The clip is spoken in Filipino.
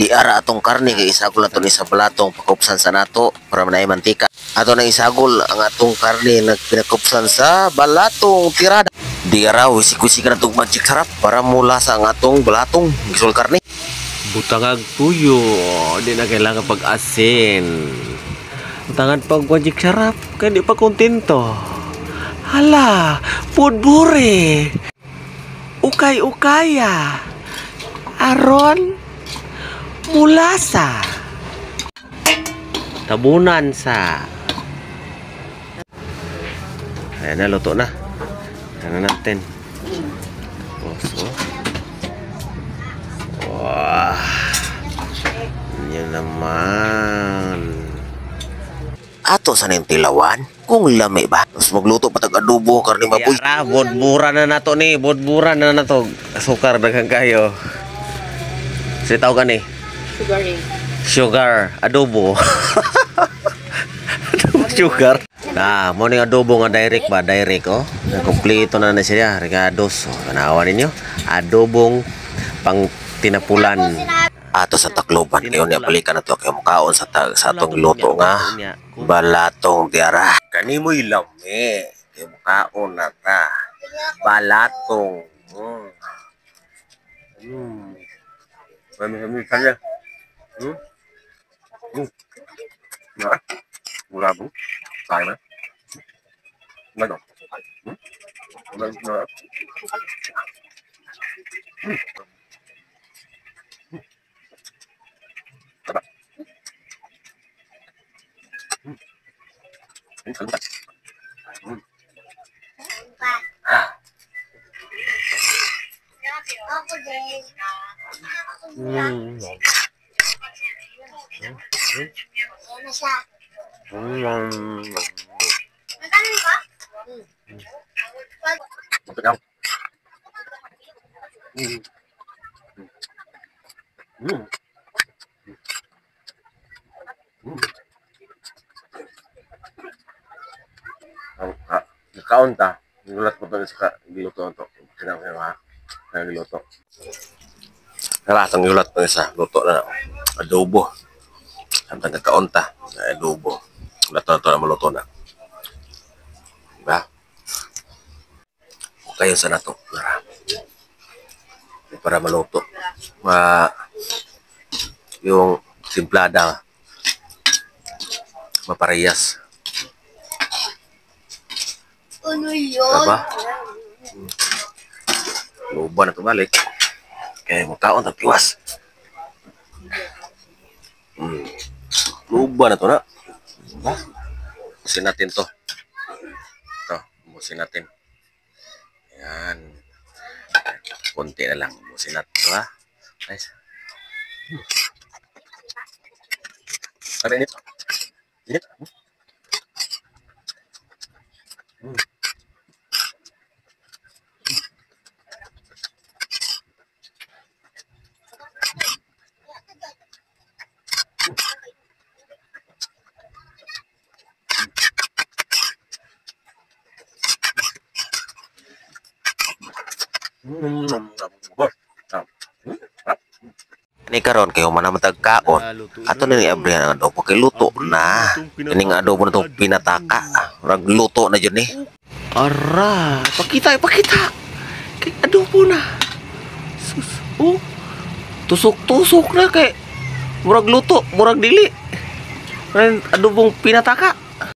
Di ara atong karne kay isagol nato ni sa balatong pakupsan sa nato para manay mantika. Ato nang isagol ang atong karne na pinakupsan sa balatong tirada. Di ara wisik-wisik na itong magic sarap para mula sa ang atong balatong gisul karne. Butangag tuyo, di na kailangan pag-asin. Butangan pag magic sarap, kaya di pa kontento. Hala, pudbure. Ukay-ukaya. Aron mulasa. Tabunan sa. Ayan na, luto na. Ayan na natin. So. Wah. Yan naman. Ato sa nintilawan kung lami ba. Mas magluto patag adobo karne mabuy. Yara, bodbura na nato ni. Bodbura na nato. Sukar daghang kayo. Sitaw ka ni. Sugar, adobo. Adobo sugar. Nah, mo ning adobo nga direct ba, direct oh. Kompleto na na siya, regados. So, tanawan ninyo, adobong pang tinapulan. Ato sa Tacloban kayo niya balikan na to kayo mukaon sa atong luto nga balatong tiara. Kanimoy lami kayo mukaon na ta. Balatong. Kami kanya. Nah, mula bu, saya mana? Mana? Mana? Ini kalau tak. Kaon ta, gulat ko to sa giluto to. Kinang ha. Kaya giluto. Kaya atong gulat to sa luto na adobo. Samtang kaon ta, adobo. Gulat to na maluto na. Diba? Kayo sa nato para maluto. Yung simplada maparehas. Ano yun? Diba? Luban na ito balik. Kaya makaon at iwas. Luban na ito na. Diba? Busin natin to. Ito, busin natin. Yan. Kunti na lang. Busin natin ito ha. Nice. Sabi init. Init. Ni karon kayo man matag kaon. Ato na ni abrihan ang adobo kay luto na. Kining adobo na to pinataka. Rag luto na jud ni. Ara, pakita. Kay adobo na. Sus. Oh. Tusok-tusok na kay murag luto, murag dili. Adobong pinataka.